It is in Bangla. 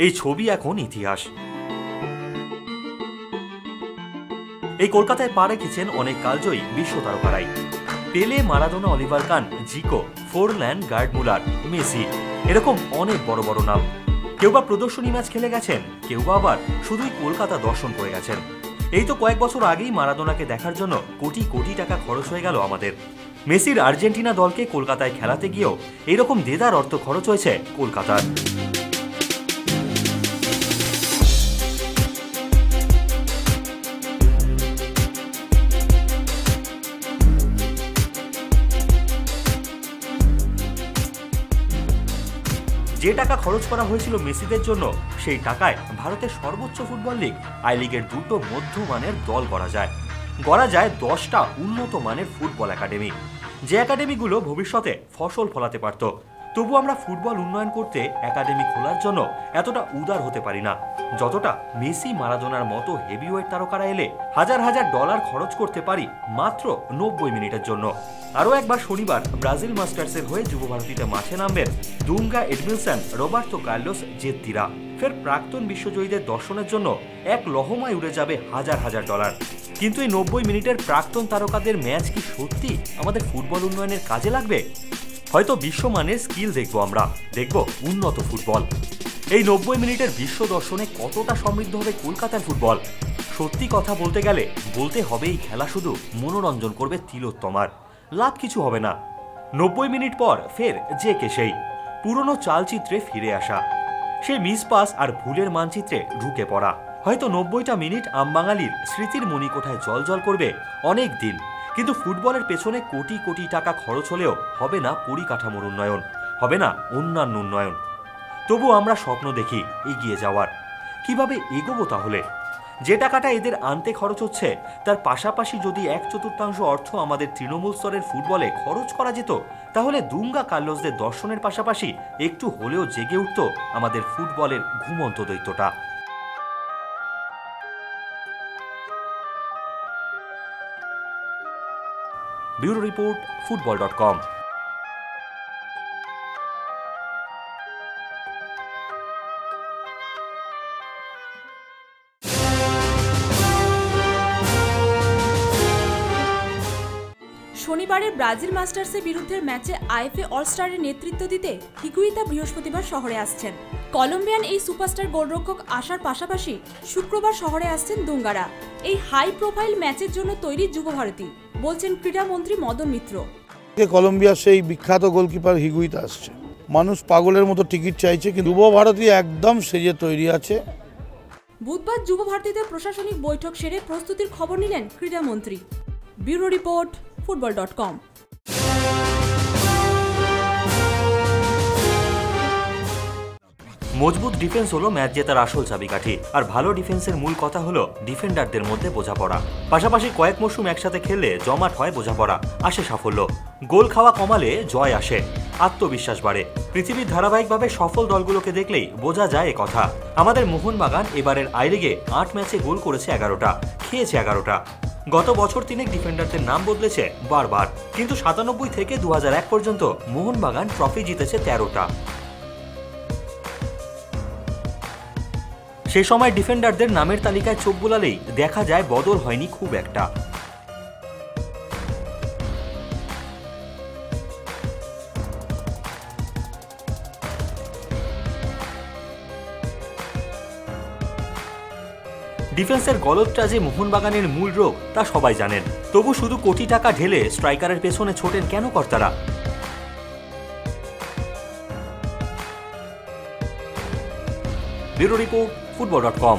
এই ছবি এখন ইতিহাস। এই কলকাতায় পা রেখেছেন অনেক কালজয়ী বিশ্ব তারকারাই। পেলে, মারাদোনা, অলিভার কান, জিকো, ফোরল্যান্ড, গার্ড মুলার, মেসি, এরকম অনেক বড় বড় নাম। কেউ বা প্রদর্শনী ম্যাচ খেলে গেছেন, কেউ বা আবার শুধুই কলকাতা দর্শন করে গেছেন। এই তো কয়েক বছর আগেই মারাদোনাকে দেখার জন্য কোটি কোটি টাকা খরচ হয়ে গেল আমাদের। মেসির আর্জেন্টিনা দলকে কলকাতায় খেলাতে গিয়েও এইরকম দেদার অর্থ খরচ হয়েছে কলকাতার। যে টাকা খরচ করা হয়েছিল মেসিদের জন্য, সেই টাকায় ভারতের সর্বোচ্চ ফুটবল লিগ আই লিগের দুটো মধ্যমানের দল গড়া যায় 10টা উন্নত মানের ফুটবল একাডেমি, যে একাডেমিগুলো ভবিষ্যতে ফসল ফলাতে পারত। তবু আমরা ফুটবল উন্নয়ন করতে একাডেমি খোলার জন্য এতটা উদার হতে পারি না, যতটা মেসি, মারাদোনার মতো হেভিওয়েট তারকারা এলে হাজার হাজার ডলার খরচ করতে পারি মাত্র 90 মিনিটের জন্য। আরও একবার শনিবার ব্রাজিল মাস্টার্সের হয়ে যুবভারতীতে মাঠে নামবেন দুঙ্গা, এডমিলসন, রবার্তো কার্লোস, জেদ্দিরা। ফের প্রাক্তন বিশ্বজয়ীদের দর্শনের জন্য এক লহমায় উড়ে যাবে হাজার হাজার ডলার। কিন্তু এই 90 মিনিটের প্রাক্তন তারকাদের ম্যাচ কি সত্যি আমাদের ফুটবল উন্নয়নের কাজে লাগবে? হয়তো বিশ্বমানের স্কিল দেখব, আমরা দেখব উন্নত ফুটবল। এই 90 মিনিটের বিশ্ব দর্শনে কতটা সমৃদ্ধ হবে কলকাতার ফুটবল? সত্যি কথা বলতে গেলে বলতে হবে, এই খেলা শুধু মনোরঞ্জন করবে তিলোত্তমার, লাভ কিছু হবে না। 90 মিনিট পর ফের যে কে সেই পুরনো চালচিত্রে ফিরে আসা, সেই মিস পাস আর ভুলের মানচিত্রে ঢুকে পড়া। হয়তো 90টা মিনিট আমবাঙালির স্মৃতির মণিকোঠায় জল করবে অনেক দিন, কিন্তু ফুটবলের পেছনে কোটি কোটি টাকা খরচ হলেও হবে না পরিকাঠামোর উন্নয়ন, হবে না অন্যান্য উন্নয়ন। তবু আমরা স্বপ্ন দেখি এগিয়ে যাওয়ার। কিভাবে এগোবো তাহলে? যে টাকাটা এদের আনতে খরচ হচ্ছে, তার পাশাপাশি যদি 1/4 অর্থ আমাদের তৃণমূল স্তরের ফুটবলে খরচ করা যেত, তাহলে দুঙ্গা কার্লোসদের দর্শনের পাশাপাশি একটু হলেও জেগে উঠত আমাদের ফুটবলের ঘুমন্ত দৈত্যটা। Bureau report, football.com। শনিবারের ব্রাজিল মাস্টার্সের বিরুদ্ধে ম্যাচে আইএফএ অলস্টারের নেতৃত্ব দিতে হিগুইতা বৃহস্পতিবার শহরে আসছেন। কলম্বিয়ান এই সুপারস্টার গোলরক্ষক আসার পাশাপাশি শুক্রবার শহরে আসছেন দুঙ্গারা। এই হাই প্রোফাইল ম্যাচের জন্য তৈরি যুবভারতী, বলছেন ক্রীড়ামন্ত্রী মদন মিত্র। কলম্বিয়ার সেই বিখ্যাত গোলকিপার হিগুইতা আসছে, মানুষ পাগলের মতো টিকিট চাইছে, কিন্তু যুবভারতী একদম সেজে তৈরি আছে। বুধবার যুবভারতীতে প্রশাসনিক বৈঠক সেরে প্রস্তুতির খবর নিলেন ক্রীড়ামন্ত্রী। Bureau report, football.com। মজবুত ডিফেন্স হলো ম্যাচ জেতার আসল চাবিকাঠি, আর ভালো ডিফেন্সের মূল কথা হলো ডিফেন্ডারদের মধ্যে বোঝাপড়া। পাশাপাশি কয়েক মরশুম একসাথে খেললে জমাট হয় বোঝাপড়া, আসে সাফল্য। গোল খাওয়া কমালে জয় আসে, আত্মবিশ্বাস বাড়ে। পৃথিবীর ধারাবাহিকভাবে সফল দলগুলোকে দেখলেই বোঝা যায় এ কথা। আমাদের মোহনবাগান এবারের আই লিগে 8 ম্যাচে গোল করেছে 11টা, খেয়েছে 11টা। গত বছর 3 ডিফেন্ডারদের নাম বদলেছে বারবার, কিন্তু 97 থেকে 2001 পর্যন্ত মোহনবাগান ট্রফি জিতেছে 13টা। সেই সময় ডিফেন্ডারদের নামের তালিকায় চোখ বোলালেই দেখা যায় বদল হয়নি খুব একটা। ডিফেন্সের গলদটা যে মোহনবাগানের মূল রোগ তা সবাই জানেন, তবু শুধু কোটি টাকা ঢেলে স্ট্রাইকারের পেছনে ছোটেন কেন কর্তারা? Bureau report, football.com।